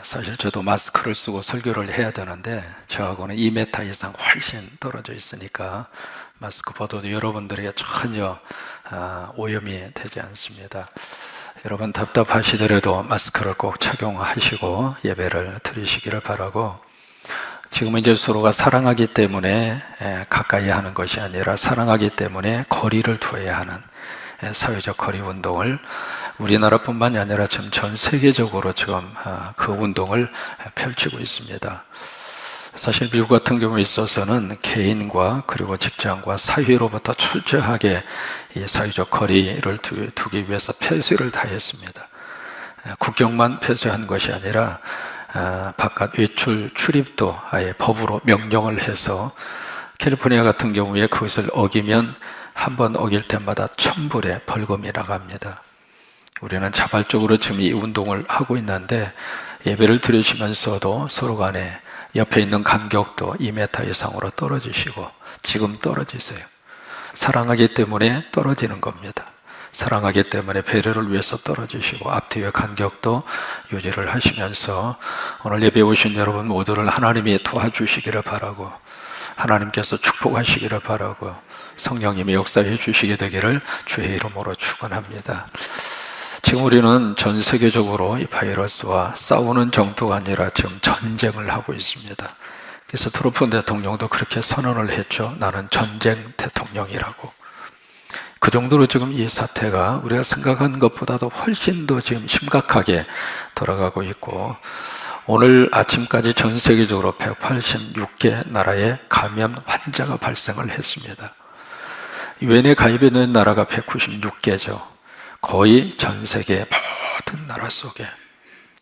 사실 저도 마스크를 쓰고 설교를 해야 되는데 저하고는 2m 이상 훨씬 떨어져 있으니까 마스크 벗어도 여러분들에게 전혀 오염이 되지 않습니다. 여러분 답답하시더라도 마스크를 꼭 착용하시고 예배를 드리시기를 바라고, 지금은 이제 서로가 사랑하기 때문에 가까이 하는 것이 아니라 사랑하기 때문에 거리를 두어야 하는 사회적 거리 운동을 우리나라뿐만이 아니라 지금 전 세계적으로 지금 그 운동을 펼치고 있습니다. 사실 미국 같은 경우에 있어서는 개인과 그리고 직장과 사회로부터 철저하게 이 사회적 거리를 두기 위해서 폐쇄를 다했습니다. 국경만 폐쇄한 것이 아니라 바깥 외출 출입도 아예 법으로 명령을 해서 캘리포니아 같은 경우에 그것을 어기면 한 번 어길 때마다 1,000불의 벌금이 나갑니다. 우리는 자발적으로 지금 이 운동을 하고 있는데 예배를 드리시면서도 서로 간에 옆에 있는 간격도 2m 이상으로 떨어지시고, 지금 떨어지세요. 사랑하기 때문에 떨어지는 겁니다. 사랑하기 때문에 배려를 위해서 떨어지시고 앞뒤의 간격도 유지를 하시면서 오늘 예배 오신 여러분 모두를 하나님이 도와주시기를 바라고, 하나님께서 축복하시기를 바라고, 성령님이 역사해 주시게 되기를 주의 이름으로 축원합니다. 지금 우리는 전 세계적으로 이 바이러스와 싸우는 정도가 아니라 지금 전쟁을 하고 있습니다. 그래서 트럼프 대통령도 그렇게 선언을 했죠. 나는 전쟁 대통령이라고. 그 정도로 지금 이 사태가 우리가 생각한 것보다도 훨씬 더 지금 심각하게 돌아가고 있고, 오늘 아침까지 전 세계적으로 186개 나라에 감염 환자가 발생을 했습니다. 유엔에 가입된 나라가 196개죠. 거의 전 세계 모든 나라 속에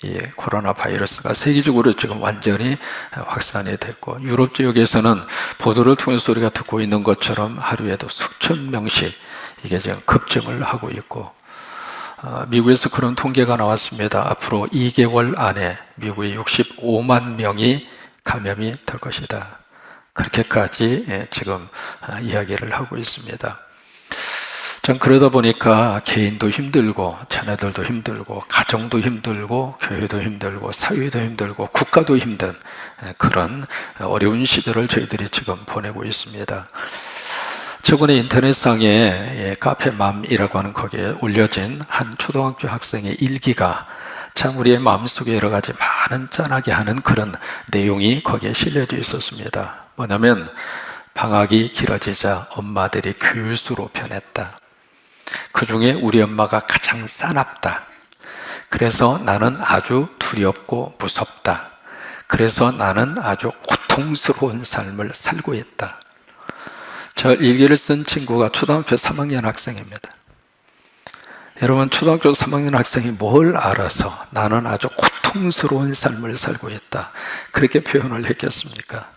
이 코로나 바이러스가 세계적으로 지금 완전히 확산이 됐고, 유럽 지역에서는 보도를 통해서 우리가 듣고 있는 것처럼 하루에도 수천 명씩 이게 지금 급증을 하고 있고, 미국에서 그런 통계가 나왔습니다. 앞으로 2개월 안에 미국의 65만 명이 감염이 될 것이다. 그렇게까지 지금 이야기를 하고 있습니다. 전 그러다 보니까 개인도 힘들고 자녀들도 힘들고 가정도 힘들고 교회도 힘들고 사회도 힘들고 국가도 힘든 그런 어려운 시절을 저희들이 지금 보내고 있습니다. 최근에 인터넷상에 카페맘이라고 하는 거기에 올려진 한 초등학교 학생의 일기가 참 우리의 마음속에 여러 가지 많은 짠하게 하는 그런 내용이 거기에 실려져 있었습니다. 뭐냐면, 방학이 길어지자 엄마들이 교수로 변했다. 그 중에 우리 엄마가 가장 싸납다. 그래서 나는 아주 두렵고 무섭다. 그래서 나는 아주 고통스러운 삶을 살고 있다. 저 일기를 쓴 친구가 초등학교 3학년 학생입니다. 여러분, 초등학교 3학년 학생이 뭘 알아서 나는 아주 고통스러운 삶을 살고 있다, 그렇게 표현을 했겠습니까?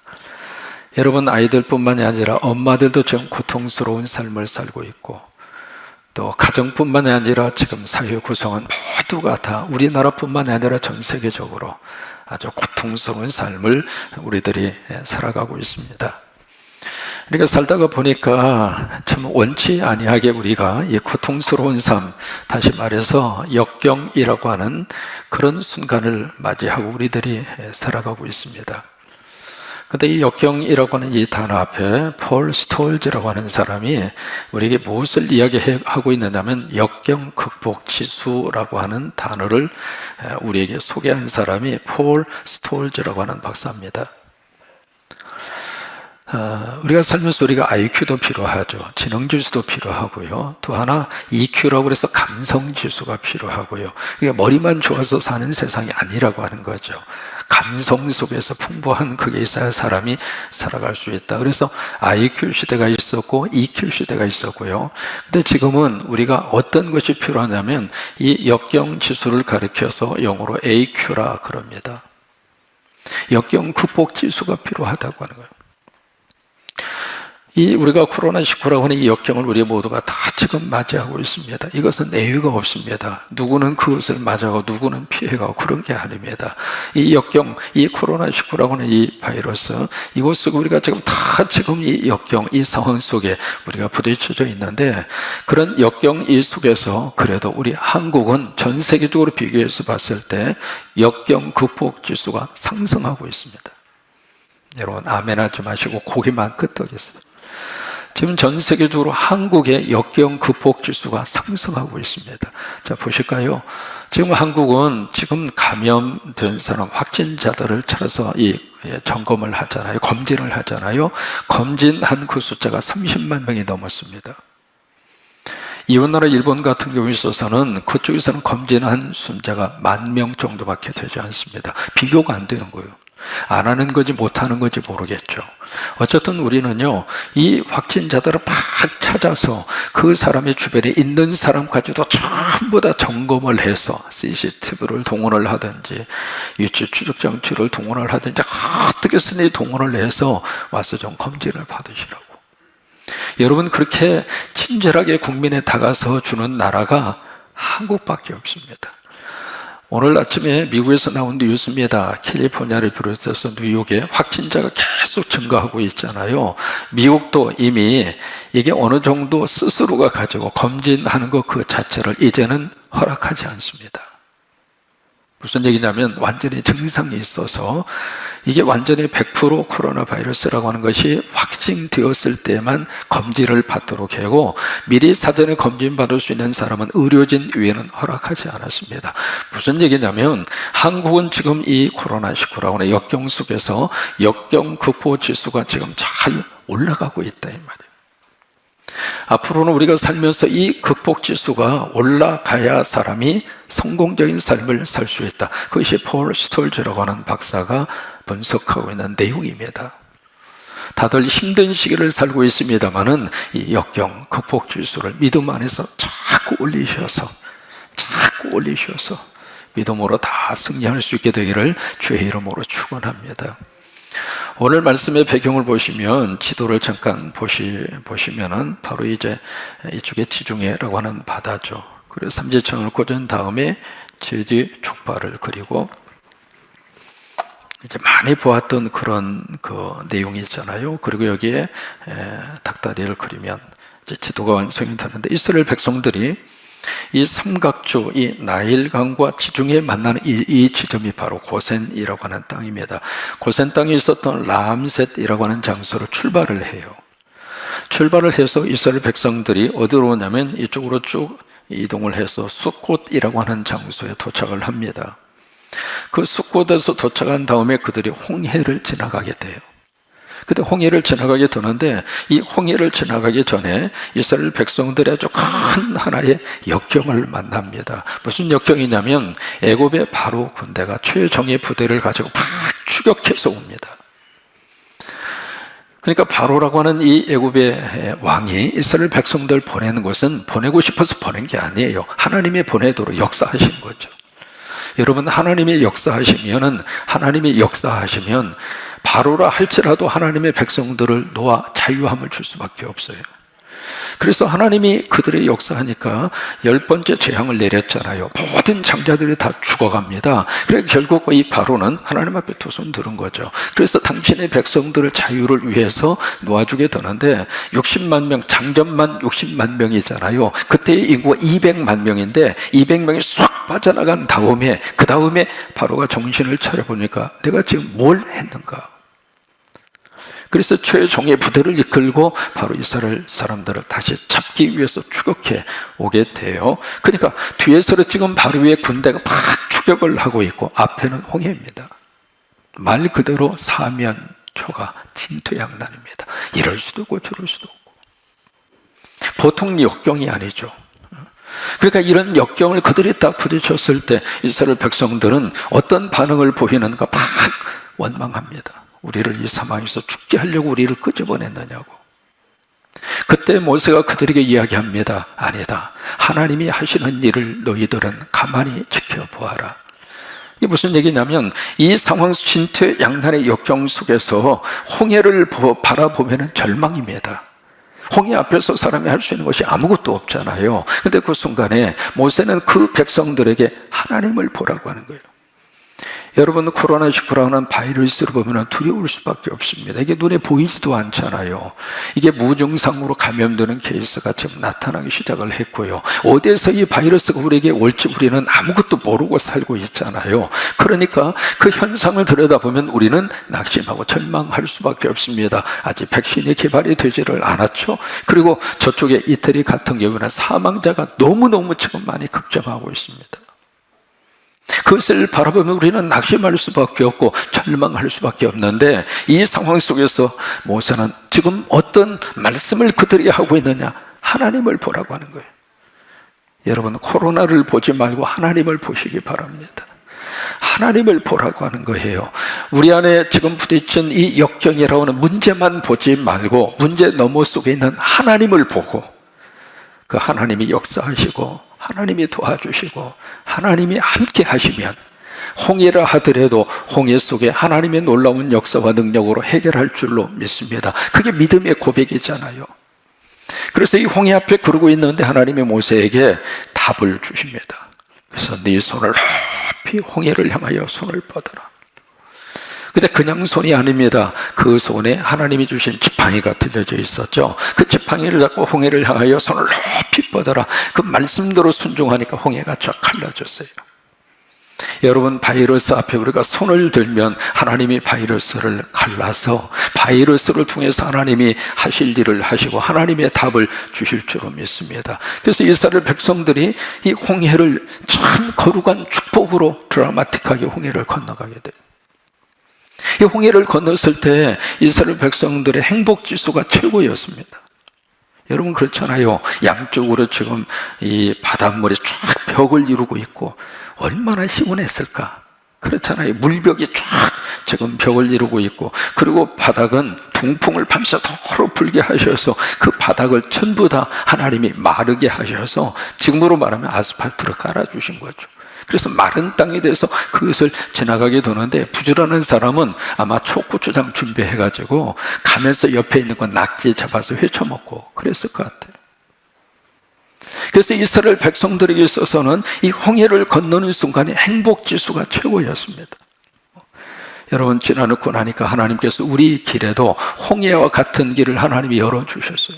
여러분, 아이들뿐만이 아니라 엄마들도 지금 고통스러운 삶을 살고 있고, 또 가정뿐만이 아니라 지금 사회 구성원 모두가 다 우리나라뿐만이 아니라 전 세계적으로 아주 고통스러운 삶을 우리들이 살아가고 있습니다. 그러니까 살다가 보니까 참 원치 아니하게 우리가 이 고통스러운 삶, 다시 말해서 역경이라고 하는 그런 순간을 맞이하고 우리들이 살아가고 있습니다. 근데 이 역경이라고 하는 이 단어 앞에 폴 스톨즈라고 하는 사람이 우리에게 무엇을 이야기하고 있느냐면, 역경 극복 지수라고 하는 단어를 우리에게 소개한 사람이 폴 스톨즈라고 하는 박사입니다. 우리가 살면서 우리가 IQ도 필요하죠. 지능지수도 필요하고요. 또 하나 EQ라고 해서 감성지수가 필요하고요. 그러니까 머리만 좋아서 사는 세상이 아니라고 하는 거죠. 감성 속에서 풍부한 그게 있어야 사람이 살아갈 수 있다. 그래서 IQ 시대가 있었고 EQ 시대가 있었고요. 근데 지금은 우리가 어떤 것이 필요하냐면, 이 역경 지수를 가리켜서 영어로 AQ라 그럽니다. 역경 극복 지수가 필요하다고 하는 거예요. 우리가 코로나19라고 하는 이 역경을 우리 모두가 다 지금 맞이하고 있습니다. 이것은 예외가 없습니다. 누구는 그것을 맞아가고 누구는 피해가고 그런 게 아닙니다. 이 역경, 이 코로나19라고 하는 이 바이러스, 이것 속에 우리가 지금 다 지금 이 역경, 이 상황 속에 우리가 부딪혀져 있는데, 그런 역경 이 속에서 그래도 우리 한국은 전 세계적으로 비교해서 봤을 때 역경 극복 지수가 상승하고 있습니다. 여러분 아멘하지 마시고 고개만 끄덕이세요. 지금 전 세계적으로 한국의 역경 극복 지수가 상승하고 있습니다. 자, 보실까요? 지금 한국은 지금 감염된 사람, 확진자들을 찾아서 점검을 하잖아요. 검진을 하잖아요. 검진한 그 숫자가 30만 명이 넘었습니다. 이웃나라 일본 같은 경우에 있어서는 그쪽에서는 검진한 숫자가 10,000명 정도밖에 되지 않습니다. 비교가 안 되는 거예요. 안 하는 건지 못 하는 건지 모르겠죠. 어쨌든 우리는요, 이 확진자들을 막 찾아서 그 사람의 주변에 있는 사람까지도 전부 다 점검을 해서 CCTV를 동원을 하든지 위치 추적 장치를 동원을 하든지 어떻게 쓰니 동원을 해서 와서 좀 검진을 받으시라고. 여러분, 그렇게 친절하게 국민에 다가서 주는 나라가 한국밖에 없습니다. 오늘 아침에 미국에서 나온 뉴스입니다. 캘리포니아를 비롯해서 뉴욕에 확진자가 계속 증가하고 있잖아요. 미국도 이미 이게 어느 정도 스스로가 가지고 검진하는 것 그 자체를 이제는 허락하지 않습니다. 무슨 얘기냐면 완전히 증상이 있어서 이게 완전히 100% 코로나 바이러스라고 하는 것이 확진되었을 때만 검진을 받도록 하고, 미리 사전에 검진받을 수 있는 사람은 의료진 외에는 허락하지 않았습니다. 무슨 얘기냐면 한국은 지금 이 코로나19라고 하는 역경 속에서 역경 극복 지수가 지금 잘 올라가고 있다 이 말이에요. 앞으로는 우리가 살면서 이 극복 지수가 올라가야 사람이 성공적인 삶을 살 수 있다. 그것이 폴 스톨즈라고 하는 박사가 분석하고 있는 내용입니다. 다들 힘든 시기를 살고 있습니다만은 이 역경 극복 지수를 믿음 안에서 자꾸 올리셔서 믿음으로 다 승리할 수 있게 되기를 주의 이름으로 축원합니다. 오늘 말씀의 배경을 보시면 지도를 잠깐 보시면은 바로 이제 이쪽에 지중해라고 하는 바다죠. 그리고 삼지창을 꽂은 다음에 제지 족발을 그리고 이제 많이 보았던 그런 그 내용이 있잖아요. 그리고 여기에 닭다리를 그리면 이제 지도가 완성이 되는데, 이스라엘 백성들이 이 삼각조, 이 나일강과 지중해 만나는 이 지점이 바로 고센이라고 하는 땅입니다. 고센 땅에 있었던 람셋이라고 하는 장소로 출발을 해요. 출발을 해서 이스라엘 백성들이 어디로 오냐면 이쪽으로 쭉 이동을 해서 숫곳이라고 하는 장소에 도착을 합니다. 그 숫곳에서 도착한 다음에 그들이 홍해를 지나가게 돼요. 그때 홍해를 지나가게 되는데, 이 홍해를 지나가기 전에 이스라엘 백성들이 아주 큰 하나의 역경을 만납니다. 무슨 역경이냐면 애굽의 바로 군대가 최정예 부대를 가지고 막 추격해서 옵니다. 그러니까 바로라고 하는 이 애굽의 왕이 이스라엘 백성들 보내는 것은 보내고 싶어서 보낸 게 아니에요. 하나님의 보내도록 역사하신 거죠. 여러분, 하나님이 역사하시면 바로라 할지라도 하나님의 백성들을 놓아 자유함을 줄 수밖에 없어요. 그래서 하나님이 그들의 역사하니까 10번째 재앙을 내렸잖아요. 모든 장자들이 다 죽어갑니다. 그래서 결국 이 바로는 하나님 앞에 두 손 들은 거죠. 그래서 당신의 백성들을 자유를 위해서 놓아주게 되는데 60만 명, 장전만 60만 명이잖아요. 그때의 인구가 200만 명인데 200명이 쏙 빠져나간 다음에 그 다음에 바로가 정신을 차려보니까 내가 지금 뭘 했는가? 그래서 최종의 부대를 이끌고 바로 이스라엘 사람들을 다시 잡기 위해서 추격해 오게 돼요. 그러니까 뒤에서 지금 바로 위에 군대가 막 추격을 하고 있고 앞에는 홍해입니다. 말 그대로 사면초가 진퇴양난입니다. 이럴 수도 있고 저럴 수도 없고 보통 역경이 아니죠. 그러니까 이런 역경을 그들이 딱 부딪혔을 때 이스라엘 백성들은 어떤 반응을 보이는가 막 원망합니다. 우리를 이 상황에서 죽게 하려고 우리를 끄집어냈느냐고. 그때 모세가 그들에게 이야기합니다. 아니다. 하나님이 하시는 일을 너희들은 가만히 지켜보아라. 이게 무슨 얘기냐면 이 상황 진퇴양난의 역경 속에서 홍해를 바라보면 절망입니다. 홍해 앞에서 사람이 할 수 있는 것이 아무것도 없잖아요. 근데 그 순간에 모세는 그 백성들에게 하나님을 보라고 하는 거예요. 여러분, 코로나19라는 바이러스를 보면 두려울 수밖에 없습니다. 이게 눈에 보이지도 않잖아요. 이게 무증상으로 감염되는 케이스가 지금 나타나기 시작을 했고요. 어디에서 이 바이러스가 우리에게 올지 우리는 아무것도 모르고 살고 있잖아요. 그러니까 그 현상을 들여다보면 우리는 낙심하고 절망할 수밖에 없습니다. 아직 백신이 개발이 되지를 않았죠. 그리고 저쪽에 이태리 같은 경우는 사망자가 너무너무 지금 많이 급증하고 있습니다. 그것을 바라보면 우리는 낙심할 수밖에 없고 절망할 수밖에 없는데, 이 상황 속에서 모세는 지금 어떤 말씀을 그들이 하고 있느냐? 하나님을 보라고 하는 거예요. 여러분, 코로나를 보지 말고 하나님을 보시기 바랍니다. 하나님을 보라고 하는 거예요. 우리 안에 지금 부딪힌 이 역경이라고 하는 문제만 보지 말고 문제 너머 속에 있는 하나님을 보고, 그 하나님이 역사하시고 하나님이 도와주시고 하나님이 함께 하시면 홍해라 하더라도 홍해 속에 하나님의 놀라운 역사와 능력으로 해결할 줄로 믿습니다. 그게 믿음의 고백이잖아요. 그래서 이 홍해 앞에 그러고 있는데 하나님이 모세에게 답을 주십니다. 그래서 네 손을 높이 홍해를 향하여 손을 뻗어라. 근데 그냥 손이 아닙니다. 그 손에 하나님이 주신 지팡이가 들려져 있었죠. 그 지팡이를 잡고 홍해를 향하여 손을 높이 뻗어라. 그 말씀대로 순종하니까 홍해가 쫙 갈라졌어요. 여러분, 바이러스 앞에 우리가 손을 들면 하나님이 바이러스를 갈라서 바이러스를 통해서 하나님이 하실 일을 하시고 하나님의 답을 주실 줄로 믿습니다. 그래서 이스라엘 백성들이 이 홍해를 참 거룩한 축복으로 드라마틱하게 홍해를 건너가게 돼요. 이 홍해를 건넜을 때 이스라엘 백성들의 행복지수가 최고였습니다. 여러분, 그렇잖아요. 양쪽으로 지금 이 바닷물이 쫙 벽을 이루고 있고 얼마나 시원했을까. 그렇잖아요. 물벽이 쫙 지금 벽을 이루고 있고, 그리고 바닥은 동풍을 밤새도록 불게 하셔서 그 바닥을 전부 다 하나님이 마르게 하셔서 지금으로 말하면 아스팔트를 깔아주신 거죠. 그래서 마른 땅에 대해서 그것을 지나가게 되는데, 부지런한 사람은 아마 초고추장 준비해가지고 가면서 옆에 있는 건 낙지 잡아서 회쳐먹고 그랬을 것 같아요. 그래서 이스라엘 백성들에게 있어서는 이 홍해를 건너는 순간에 행복지수가 최고였습니다. 여러분, 지나놓고 나니까 하나님께서 우리 길에도 홍해와 같은 길을 하나님이 열어주셨어요.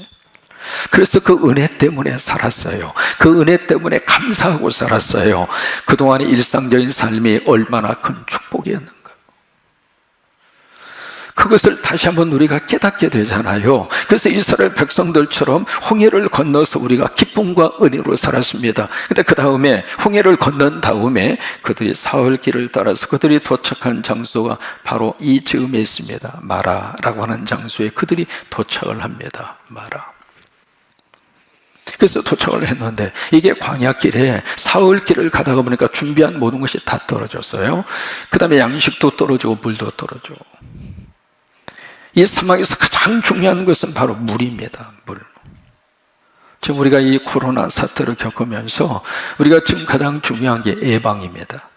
그래서 그 은혜 때문에 살았어요. 그 은혜 때문에 감사하고 살았어요. 그동안의 일상적인 삶이 얼마나 큰 축복이었는가. 그것을 다시 한번 우리가 깨닫게 되잖아요. 그래서 이스라엘 백성들처럼 홍해를 건너서 우리가 기쁨과 은혜로 살았습니다. 근데 그 다음에 홍해를 건넌 다음에 그들이 사흘길을 따라서 그들이 도착한 장소가 바로 이 즈음에 있습니다. 마라라고 하는 장소에 그들이 도착을 합니다. 마라. 그래서 도착을 했는데, 이게 광야길에 사흘길을 가다가 보니까 준비한 모든 것이 다 떨어졌어요. 그 다음에 양식도 떨어지고 물도 떨어지고. 이 사막에서 가장 중요한 것은 바로 물입니다. 물. 지금 우리가 이 코로나 사태를 겪으면서 우리가 지금 가장 중요한 게 예방입니다.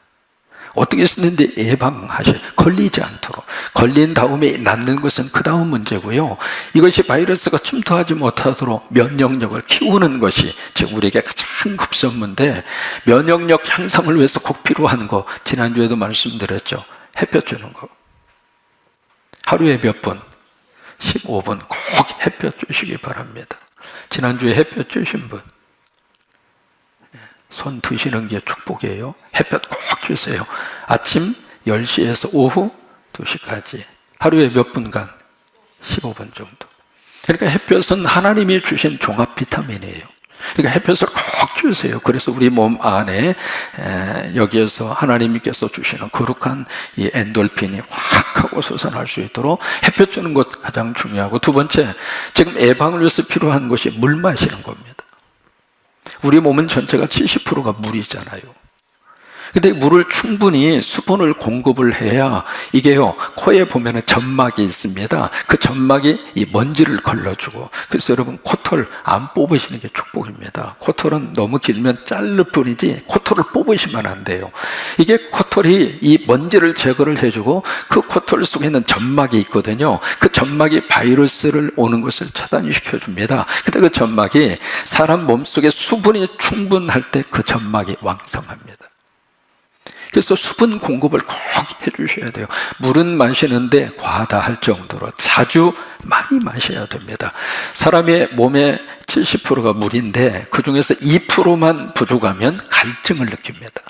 어떻게 쓰는데 예방하시, 걸리지 않도록. 걸린 다음에 낫는 것은 그 다음 문제고요. 이것이 바이러스가 침투하지 못하도록 면역력을 키우는 것이 지금 우리에게 가장 급선무인데, 면역력 향상을 위해서 꼭 필요한 거, 지난주에도 말씀드렸죠. 햇볕 주는 거. 하루에 몇 분? 15분 꼭 햇볕 주시기 바랍니다. 지난주에 햇볕 주신 분, 손 드시는 게 축복이에요. 햇볕 꼭 주세요. 아침 10시에서 오후 2시까지 하루에 몇 분간? 15분 정도. 그러니까 햇볕은 하나님이 주신 종합 비타민이에요. 그러니까 햇볕을 꼭 주세요. 그래서 우리 몸 안에 여기에서 하나님께서 주시는 거룩한 이 엔돌핀이 확 하고 솟아날 수 있도록 햇볕 주는 것 가장 중요하고, 두 번째, 지금 예방을 위해서 필요한 것이 물 마시는 겁니다. 우리 몸은 전체가 70%가 물이잖아요. 근데 물을 충분히 수분을 공급을 해야 이게요, 코에 보면은 점막이 있습니다. 그 점막이 이 먼지를 걸러주고, 그래서 여러분 코털 안 뽑으시는 게 축복입니다. 코털은 너무 길면 자를 뿐이지 코털을 뽑으시면 안 돼요. 이게 코털이 이 먼지를 제거를 해주고, 그 코털 속에 있는 점막이 있거든요. 그 점막이 바이러스를 오는 것을 차단시켜 줍니다. 근데 그 점막이 사람 몸속에 수분이 충분할 때 그 점막이 왕성합니다. 그래서 수분 공급을 꼭 해주셔야 돼요. 물은 마시는데 과하다 할 정도로 자주 많이 마셔야 됩니다. 사람의 몸의 70%가 물인데 그 중에서 2%만 부족하면 갈증을 느낍니다.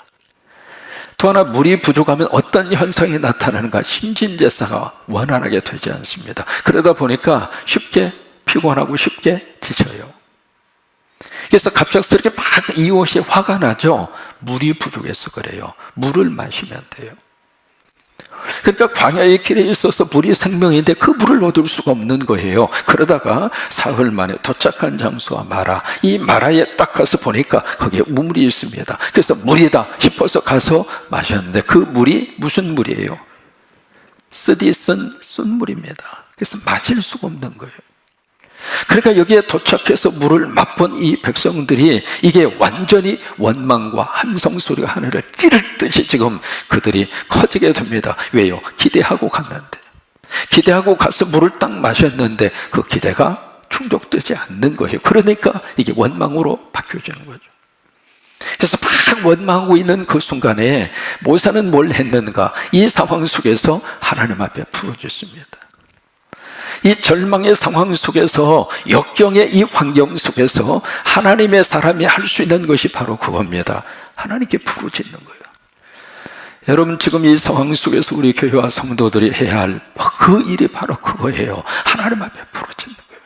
또 하나, 물이 부족하면 어떤 현상이 나타나는가? 신진대사가 원활하게 되지 않습니다. 그러다 보니까 쉽게 피곤하고 쉽게 지쳐요. 그래서 갑작스럽게 막 이웃이 화가 나죠. 물이 부족해서 그래요. 물을 마시면 돼요. 그러니까 광야의 길에 있어서 물이 생명인데 그 물을 얻을 수가 없는 거예요. 그러다가 사흘 만에 도착한 장소가 마라. 이 마라에 딱 가서 보니까 거기에 우물이 있습니다. 그래서 물이다 싶어서 가서 마셨는데 그 물이 무슨 물이에요? 쓰디 쓴 물입니다. 그래서 마실 수가 없는 거예요. 그러니까 여기에 도착해서 물을 맛본 이 백성들이 이게 완전히 원망과 함성 소리가 하늘을 찌를 듯이 지금 그들이 커지게 됩니다. 왜요? 기대하고 갔는데, 기대하고 가서 물을 딱 마셨는데 그 기대가 충족되지 않는 거예요. 그러니까 이게 원망으로 바뀌어지는 거죠. 그래서 막 원망하고 있는 그 순간에 모세는 뭘 했는가? 이 상황 속에서 하나님 앞에 부르짖습니다. 이 절망의 상황 속에서, 역경의 이 환경 속에서 하나님의 사람이 할 수 있는 것이 바로 그겁니다. 하나님께 부르짖는 거예요. 여러분, 지금 이 상황 속에서 우리 교회와 성도들이 해야 할 그 일이 바로 그거예요. 하나님 앞에 부르짖는 거예요.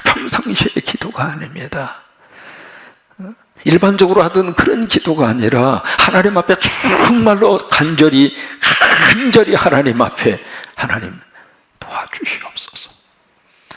평상시의 기도가 아닙니다. 일반적으로 하던 그런 기도가 아니라 하나님 앞에 정말로 간절히 하나님 앞에, 하나님 도와주시옵소서.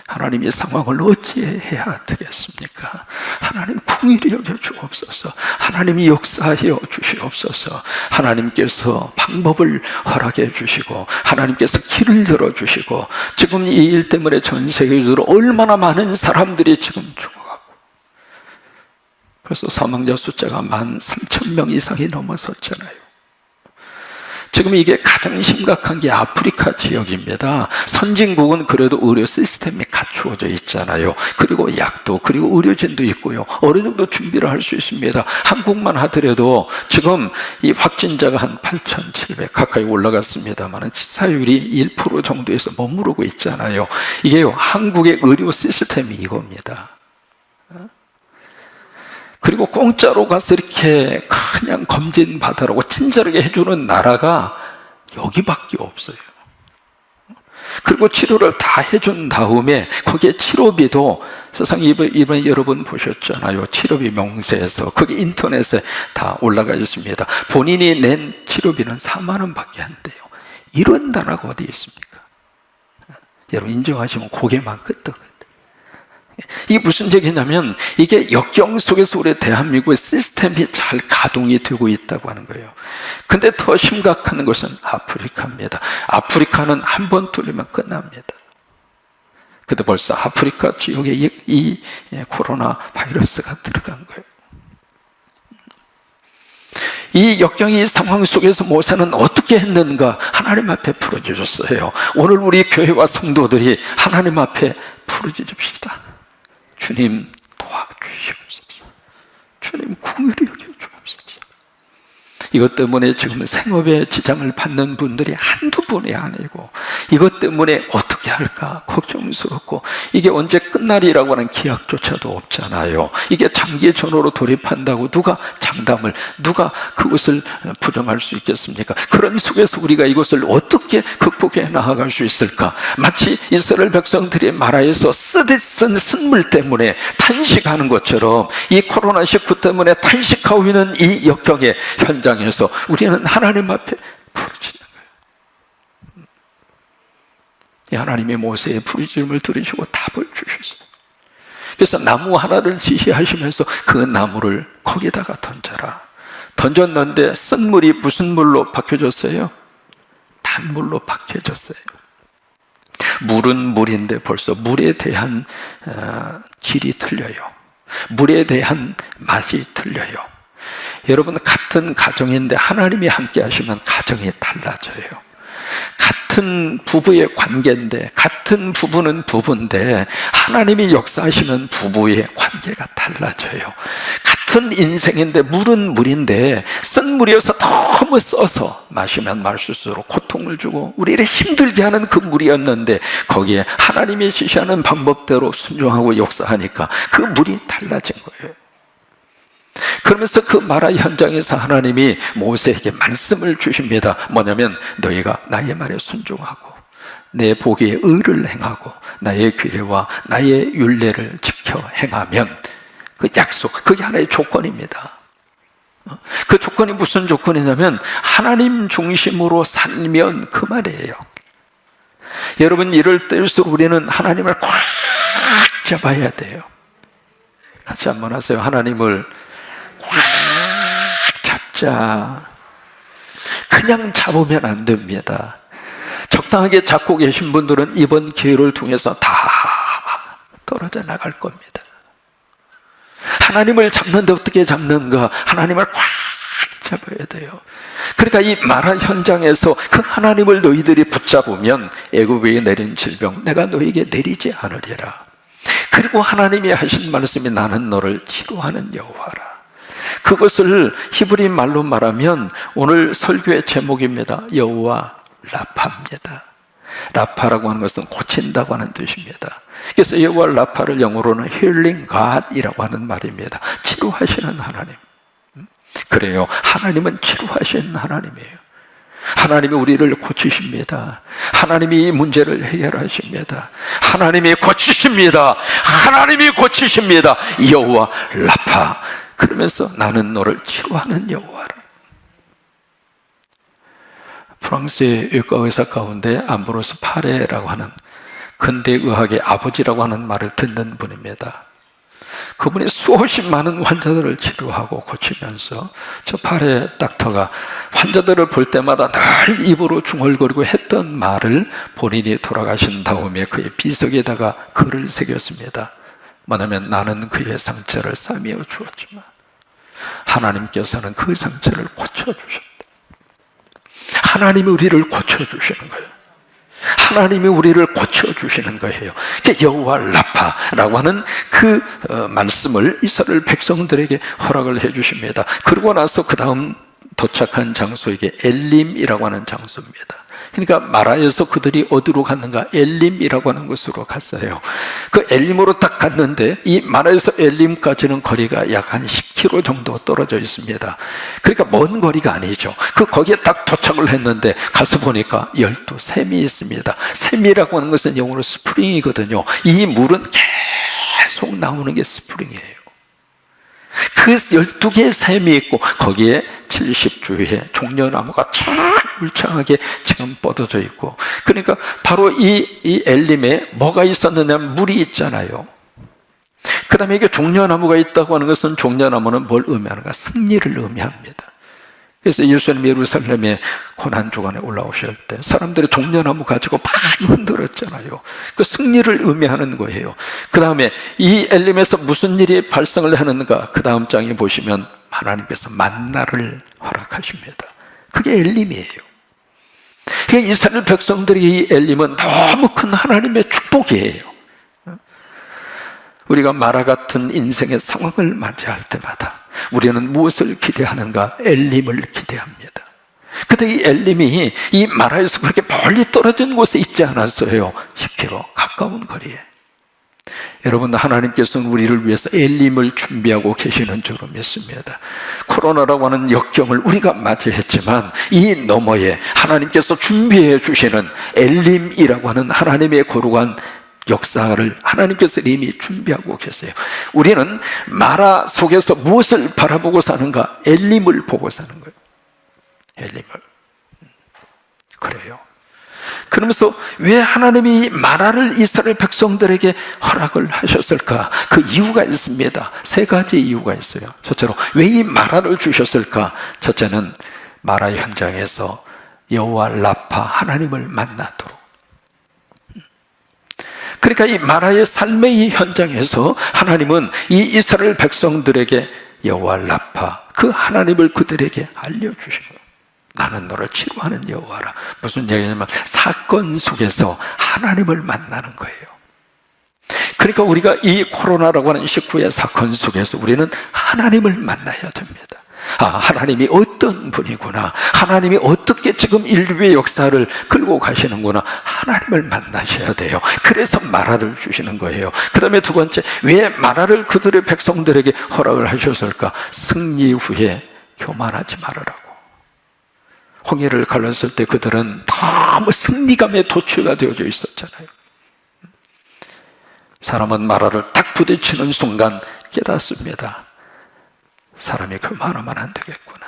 하나님 이 상황을 어찌해야 되겠습니까? 하나님 긍휼히 여겨 주옵소서. 하나님이 역사하여 주시옵소서. 하나님께서 방법을 허락해 주시고, 하나님께서 길을 들어주시고, 지금 이 일 때문에 전 세계적으로 얼마나 많은 사람들이 지금 죽어가고, 벌써 사망자 숫자가 13,000명 이상이 넘어섰잖아요. 지금 이게 가장 심각한 게 아프리카 지역입니다. 선진국은 그래도 의료 시스템이 갖추어져 있잖아요. 그리고 약도, 그리고 의료진도 있고요. 어느 정도 준비를 할 수 있습니다. 한국만 하더라도 지금 이 확진자가 한 8,700 가까이 올라갔습니다만 치사율이 1% 정도에서 머무르고 있잖아요. 이게요, 한국의 의료 시스템이 이겁니다. 그리고 공짜로 가서 이렇게 그냥 검진 받으라고 친절하게 해주는 나라가 여기밖에 없어요. 그리고 치료를 다 해준 다음에 거기에 치료비도, 세상 이번에 여러분 보셨잖아요. 치료비 명세에서 거기 인터넷에 다 올라가 있습니다. 본인이 낸 치료비는 4만 원밖에 안 돼요. 이런 나라가 어디 있습니까? 여러분 인정하시면 고개만 끄덕. 이게 무슨 얘기냐면, 이게 역경 속에서 우리 대한민국의 시스템이 잘 가동이 되고 있다고 하는 거예요. 근데 더 심각한 것은 아프리카입니다. 아프리카는 한 번 뚫리면 끝납니다. 근데 벌써 아프리카 지역에 이 코로나 바이러스가 들어간 거예요. 이 역경의 상황 속에서 모세는 어떻게 했는가? 하나님 앞에 부르짖었어요. 오늘 우리 교회와 성도들이 하나님 앞에 부르짖읍시다. 주님 도와주시옵소서. 주님 긍휼히 여겨주옵소서. 이것 때문에 지금 생업에 지장을 받는 분들이 한두 분이 아니고, 이것 때문에 어떻게 할까 걱정스럽고, 이게 언제 끝날이라고 하는 기약조차도 없잖아요. 이게 장기 전후로 돌입한다고 누가 장담을, 누가 그것을 부정할 수 있겠습니까? 그런 속에서 우리가 이것을 어떻게 극복해 나아갈 수 있을까? 마치 이스라엘 백성들이 마라에서 쓰듯 쓴 쓴물 때문에 탄식하는 것처럼, 이 코로나19 때문에 탄식하고 있는 이 역경의 현장에서 우리는 하나님 앞에 부르짖는 거예요. 이 하나님의 모세의 부르짖음을 들으시고 답을 주셨어요. 그래서 나무 하나를 지시하시면서 그 나무를 거기다가 던져라. 던졌는데 쓴 물이 무슨 물로 바뀌어졌어요? 단물로 바뀌어졌어요. 물은 물인데 벌써 물에 대한 질이 틀려요. 물에 대한 맛이 틀려요. 여러분, 같은 가정인데 하나님이 함께 하시면 가정이 달라져요. 같은 부부의 관계인데, 같은 부부는 부부인데 하나님이 역사하시면 부부의 관계가 달라져요. 같은 인생인데 물은 물인데 쓴 물이어서 너무 써서 마시면 마실수록 고통을 주고 우리를 힘들게 하는 그 물이었는데 거기에 하나님이 지시하는 방법대로 순종하고 역사하니까 그 물이 달라진 거예요. 그러면서 그 마라 현장에서 하나님이 모세에게 말씀을 주십니다. 뭐냐면 너희가 나의 말에 순종하고 내 보기에 의를 행하고 나의 규례와 나의 율례를 지켜 행하면, 그 약속, 그게 하나의 조건입니다. 그 조건이 무슨 조건이냐면 하나님 중심으로 살면 그 말이에요. 여러분, 이럴 때일수록 우리는 하나님을 꽉 잡아야 돼요. 같이 한번 하세요. 하나님을 꽉 잡자. 그냥 잡으면 안 됩니다. 적당하게 잡고 계신 분들은 이번 기회를 통해서 다 떨어져 나갈 겁니다. 하나님을 잡는데 어떻게 잡는가? 하나님을 꽉 잡아야 돼요. 그러니까 이 마라 현장에서 그 하나님을 너희들이 붙잡으면 애굽에 내린 질병 내가 너희에게 내리지 않으리라. 그리고 하나님이 하신 말씀이 나는 너를 치료하는 여호와라. 그것을 히브리 말로 말하면 오늘 설교의 제목입니다. 여호와 라파입니다. 라파라고 하는 것은 고친다고 하는 뜻입니다. 그래서 여호와 라파를 영어로는 힐링 갓이라고 하는 말입니다. 치료하시는 하나님. 그래요, 하나님은 치료하시는 하나님이에요. 하나님이 우리를 고치십니다. 하나님이 이 문제를 해결하십니다. 하나님이 고치십니다. 하나님이 고치십니다. 여호와 라파. 그러면서 나는 너를 치료하는 여호와라. 프랑스의 의과 의사 가운데 암브로스 파레라고 하는 근대 의학의 아버지라고 하는 말을 듣는 분입니다. 그분이 수없이 많은 환자들을 치료하고 고치면서 저 파레 닥터가 환자들을 볼 때마다 늘 입으로 중얼거리고 했던 말을 본인이 돌아가신 다음에 그의 비석에다가 글을 새겼습니다. 뭐냐면 나는 그의 상처를 싸매어 주었지만 하나님께서는 그 상처를 고쳐주셨다. 하나님이 우리를 고쳐주시는 거예요. 하나님이 우리를 고쳐주시는 거예요. 여호와 라파라고 하는 그 말씀을 이스라엘 백성들에게 허락을 해주십니다. 그러고 나서 그 다음 도착한 장소에게 엘림이라고 하는 장소입니다. 그러니까 마라에서 그들이 어디로 갔는가? 엘림이라고 하는 곳으로 갔어요. 그 엘림으로 딱 갔는데 이 마라에서 엘림까지는 거리가 약 한 10km 정도 떨어져 있습니다. 그러니까 먼 거리가 아니죠. 거기에 딱 도착을 했는데 가서 보니까 12샘이 있습니다. 샘이라고 하는 것은 영어로 스프링이거든요. 이 물은 계속 나오는 게 스프링이에요. 그 12개의 샘이 있고 거기에 70주의 종려나무가 쫙 울창하게 지금 뻗어져 있고, 그러니까 바로 이 엘림에 뭐가 있었느냐면 물이 있잖아요. 그 다음에 이게 종려나무가 있다고 하는 것은, 종려나무는 뭘 의미하는가? 승리를 의미합니다. 그래서 예수님 예루살렘에 고난주간에 올라오실 때 사람들이 종려나무 가지고 많이 흔들었잖아요. 그 승리를 의미하는 거예요. 그 다음에 이 엘림에서 무슨 일이 발생을 하는가? 그 다음 장에 보시면 하나님께서 만나를 허락하십니다. 그게 엘림이에요. 이스라엘 백성들이 이 엘림은 너무 큰 하나님의 축복이에요. 우리가 마라 같은 인생의 상황을 맞이할 때마다 우리는 무엇을 기대하는가? 엘림을 기대합니다. 근데 이 엘림이 이 마라에서 그렇게 멀리 떨어진 곳에 있지 않았어요. 10km 가까운 거리에. 여러분, 하나님께서는 우리를 위해서 엘림을 준비하고 계시는 줄로 믿습니다. 코로나라고 하는 역경을 우리가 맞이했지만 이 너머에 하나님께서 준비해 주시는 엘림이라고 하는 하나님의 거룩한 역사를 하나님께서 이미 준비하고 계세요. 우리는 마라 속에서 무엇을 바라보고 사는가? 엘림을 보고 사는 거예요. 엘림을. 그래요. 그러면서 왜 하나님이 마라를 이스라엘 백성들에게 허락을 하셨을까? 그 이유가 있습니다. 세 가지 이유가 있어요. 첫째로 왜 이 마라를 주셨을까? 첫째는 마라 현장에서 여호와 라파 하나님을 만나도록. 그러니까 이 마라의 삶의 이 현장에서 하나님은 이 이스라엘 백성들에게 여호와 라파 그 하나님을 그들에게 알려주신 거예요. 나는 너를 치료하는 여호와라. 무슨 얘기냐면 사건 속에서 하나님을 만나는 거예요. 그러니까 우리가 이 코로나라고 하는 19의 사건 속에서 우리는 하나님을 만나야 됩니다. 하나님이 어떤 분이구나, 하나님이 어떻게 지금 인류의 역사를 끌고 가시는구나, 하나님을 만나셔야 돼요. 그래서 마라를 주시는 거예요. 그 다음에 두 번째, 왜 마라를 그들의 백성들에게 허락을 하셨을까? 승리 후에 교만하지 말으라고. 홍해를 갈랐을 때 그들은 너무 승리감에 도취가 되어져 있었잖아요. 사람은 마라를 딱 부딪히는 순간 깨닫습니다. 사람이 교만하면 안 되겠구나.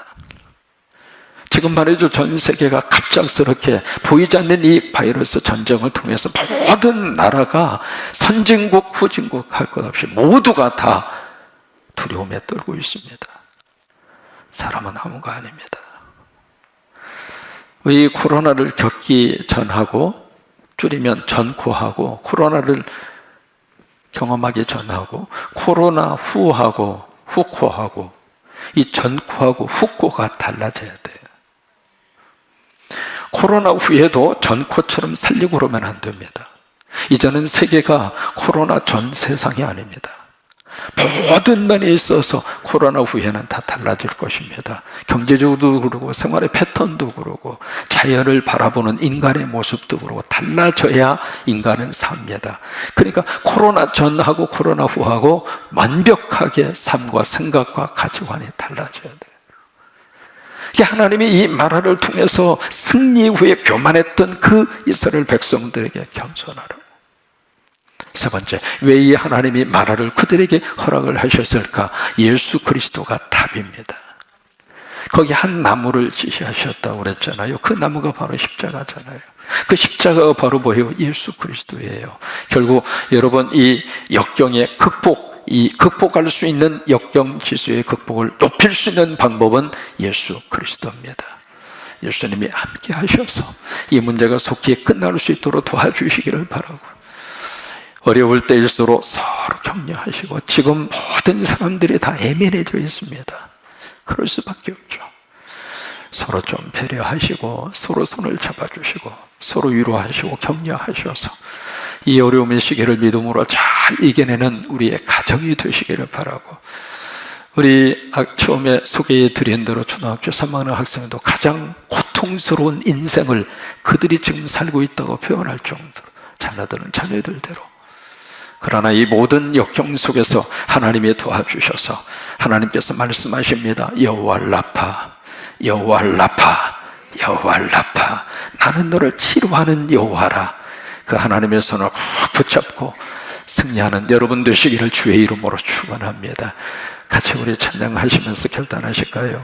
지금 말이죠, 전 세계가 갑작스럽게 보이지 않는 이 바이러스 전쟁을 통해서 모든 나라가 선진국, 후진국 할 것 없이 모두가 다 두려움에 떨고 있습니다. 사람은 아무가 아닙니다. 이 코로나를 겪기 전하고, 줄이면 전후하고, 코로나를 경험하기 전하고, 코로나 후하고, 후코하고, 이 전코하고 후코가 달라져야 돼요. 코로나 후에도 전코처럼 살리고 그러면 안 됩니다. 이제는 세계가 코로나 전 세상이 아닙니다. 모든 면에 있어서 코로나 후에는 다 달라질 것입니다. 경제적으로도 그러고 생활의 패턴도 그러고 자연을 바라보는 인간의 모습도 그러고 달라져야 인간은 삽니다. 그러니까 코로나 전하고 코로나 후하고 완벽하게 삶과 생각과 가치관이 달라져야 돼요. 하나님이 이 마라를 통해서 승리 후에 교만했던 그 이스라엘 백성들에게 겸손하라. 세 번째, 왜 이 하나님이 마라를 그들에게 허락을 하셨을까? 예수 그리스도가 답입니다. 거기 한 나무를 지시하셨다고 그랬잖아요. 그 나무가 바로 십자가잖아요. 그 십자가가 바로 뭐예요? 예수 그리스도예요. 결국 여러분, 이 역경의 극복할 수 있는 역경 지수의 극복을 높일 수 있는 방법은 예수 그리스도입니다. 예수님이 함께 하셔서 이 문제가 속히 끝날 수 있도록 도와주시기를 바라고, 어려울 때일수록 서로 격려하시고, 지금 모든 사람들이 다 예민해져 있습니다. 그럴 수밖에 없죠. 서로 좀 배려하시고, 서로 손을 잡아주시고, 서로 위로하시고 격려하셔서 이 어려움의 시기를 믿음으로 잘 이겨내는 우리의 가정이 되시기를 바라고, 우리 처음에 소개해드린 대로 초등학교 3학년 학생도 가장 고통스러운 인생을 그들이 지금 살고 있다고 표현할 정도로, 자녀들은 자녀들대로. 그러나 이 모든 역경 속에서 하나님이 도와주셔서 하나님께서 말씀하십니다. 여호와 라파, 여호와 라파, 여호와 라파, 나는 너를 치료하는 여호와라. 그 하나님의 손을 꼭 붙잡고 승리하는 여러분 되시기를 주의 이름으로 축원합니다. 같이 우리 찬양하시면서 결단하실까요?